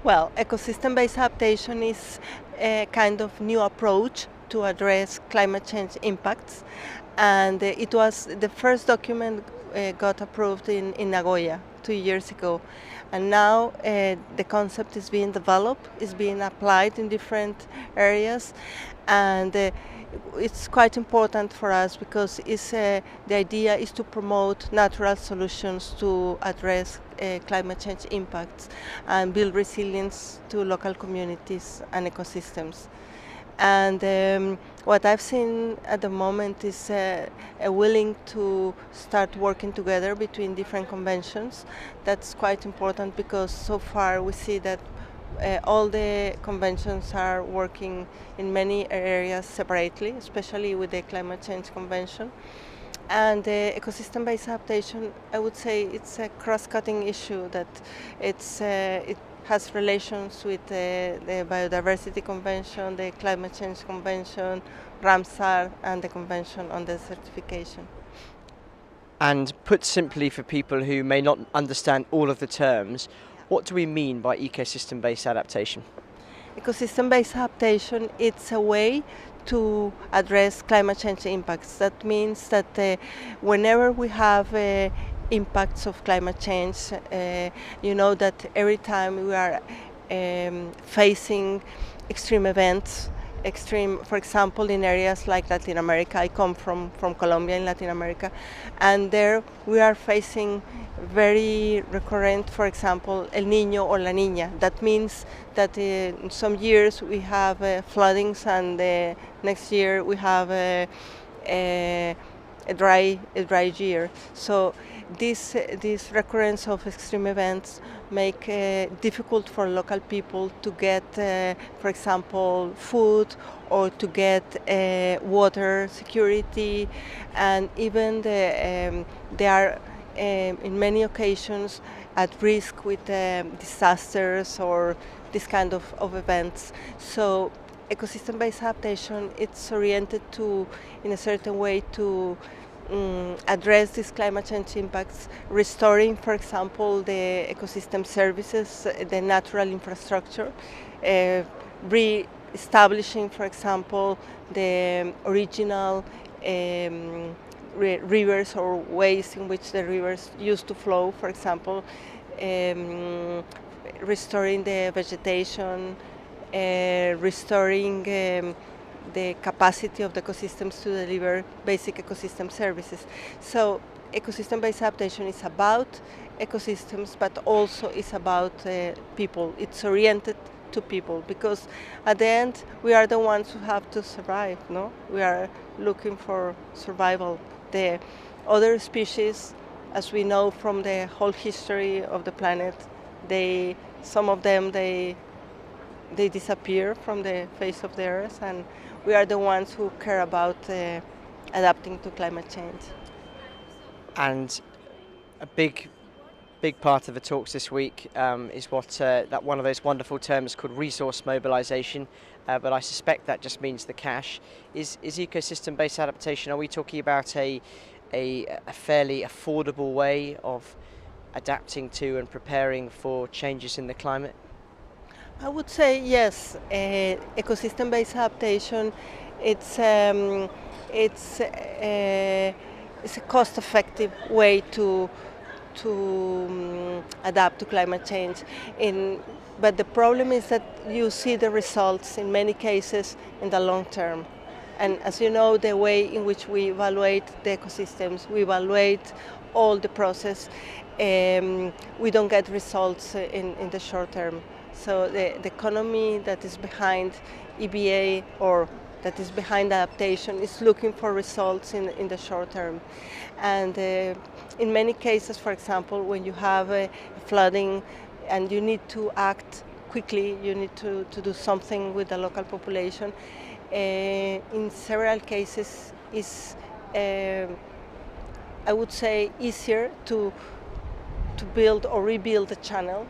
Well, ecosystem-based adaptation is a kind of new approach to address climate change impacts, and it was the first document got approved in Nagoya 2 years ago, and now the concept is being developed, is being applied in different areas, and it's quite important for us because the idea is to promote natural solutions to address climate change impacts and build resilience to local communities and ecosystems. And what I've seen at the moment is a willing to start working together between different conventions. That's quite important because so far we see that all the conventions are working in many areas separately, especially with the climate change convention. And ecosystem-based adaptation, I would say it's a cross-cutting issue that it has relations with the Biodiversity Convention, the Climate Change Convention, Ramsar, and the Convention on Desertification. And put simply for people who may not understand all of the terms, what do we mean by ecosystem-based adaptation? Ecosystem-based adaptation, it's a way to address climate change impacts. That means that whenever we have impacts of climate change, you know that every time we are facing extreme events, for example, in areas like Latin America. I come from Colombia in Latin America, and there we are facing very recurrent, for example, El Niño or La Niña. That means that in some years we have floodings, and next year we have a dry year. So this recurrence of extreme events make difficult for local people to get, for example, food or to get water security, and even they are in many occasions at risk with disasters or this kind of events. So ecosystem-based adaptation, it's oriented to, in a certain way, to address these climate change impacts, restoring, for example, the ecosystem services, the natural infrastructure, re-establishing, for example, the original rivers or ways in which the rivers used to flow, for example, restoring the vegetation, restoring the capacity of the ecosystems to deliver basic ecosystem services. So ecosystem-based adaptation is about ecosystems, but also is about people. It's oriented to people because at the end we are the ones who have to survive, no? We are looking for survival. The other species, as we know from the whole history of the planet, some of them they disappear from the face of the earth, and we are the ones who care about adapting to climate change. And a big part of the talks this week is that one of those wonderful terms called resource mobilization, but I suspect that just means the cash. Is ecosystem-based adaptation, are we talking about a fairly affordable way of adapting to and preparing for changes in the climate? I would say yes. Ecosystem-based adaptation, it's a cost-effective way to adapt to climate change. But the problem is that you see the results in many cases in the long term. And as you know, the way in which we evaluate the ecosystems, we evaluate all the process, we don't get results in the short term. So the economy that is behind EBA or that is behind adaptation is looking for results in the short term. And in many cases, for example, when you have a flooding and you need to act quickly, you need to do something with the local population, in several cases is, I would say, easier to build or rebuild a channel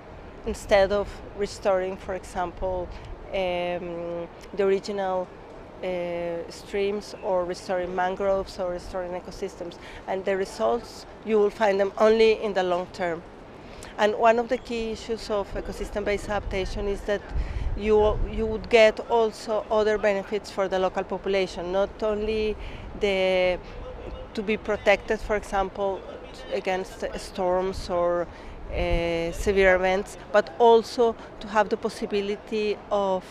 instead of restoring, for example, the original streams, or restoring mangroves, or restoring ecosystems. And the results, you will find them only in the long term. And one of the key issues of ecosystem-based adaptation is that you would get also other benefits for the local population, not only the to be protected, for example, against storms or severe events, but also to have the possibility of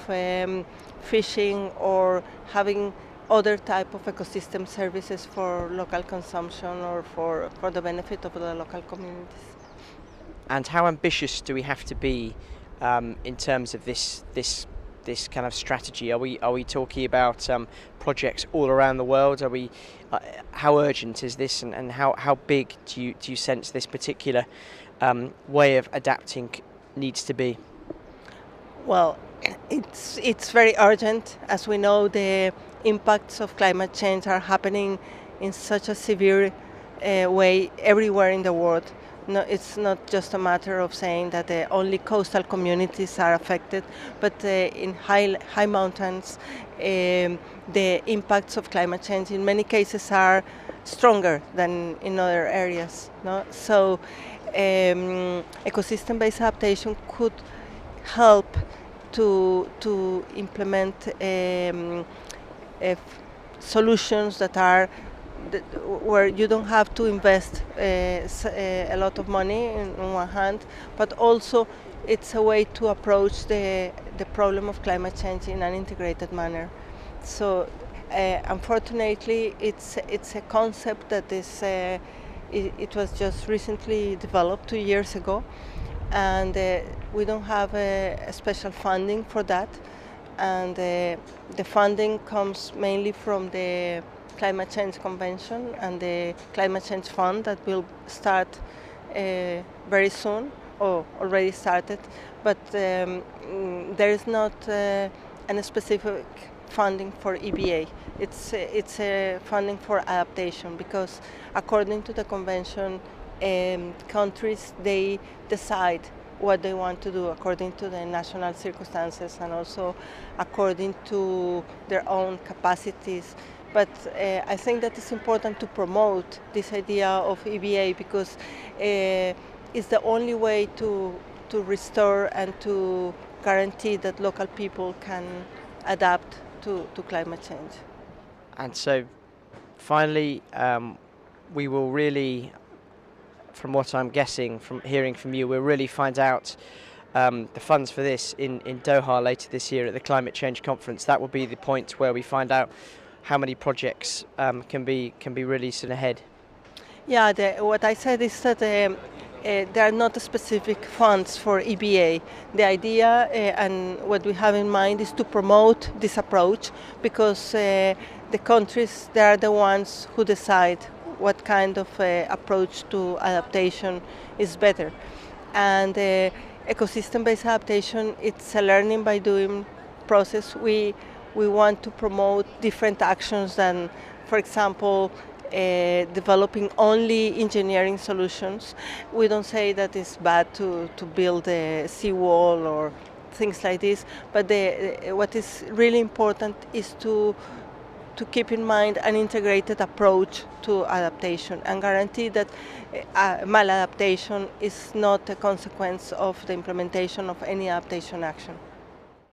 fishing or having other type of ecosystem services for local consumption or for the benefit of the local communities. And how ambitious do we have to be in terms of this kind of strategy? Are we talking about projects all around the world? Are we how urgent is this, and how big do you sense this particular way of adapting needs to be? Well, it's very urgent. As we know, the impacts of climate change are happening in such a severe way everywhere in the world. No, it's not just a matter of saying that only coastal communities are affected, but in high mountains, the impacts of climate change in many cases are stronger than in other areas. No? So ecosystem-based adaptation could help to implement solutions that are where you don't have to invest a lot of money on one hand, but also it's a way to approach the problem of climate change in an integrated manner. So unfortunately, it's a concept that is it was just recently developed 2 years ago, and we don't have a special funding for that, and the funding comes mainly from the Climate Change Convention and the Climate Change Fund that will start very soon, or already started, but there is not any specific funding for EBA. It's a funding for adaptation, because according to the convention, countries, they decide what they want to do according to the national circumstances and also according to their own capacities. But I think that it's important to promote this idea of EBA, because it's the only way to restore and to guarantee that local people can adapt to climate change. And so finally, we will really, from what I'm guessing, from hearing from you, we'll really find out the funds for this in Doha later this year at the Climate Change Conference. That will be the point where we find out how many projects can be released and ahead. Yeah, what I said is that there are not specific funds for EBA. The idea and what we have in mind is to promote this approach, because the countries, they are the ones who decide what kind of approach to adaptation is better. And ecosystem-based adaptation, it's a learning by doing process. We want to promote different actions than, for example, developing only engineering solutions. We don't say that it's bad to build a seawall or things like this, but what is really important is to keep in mind an integrated approach to adaptation and guarantee that maladaptation is not a consequence of the implementation of any adaptation action.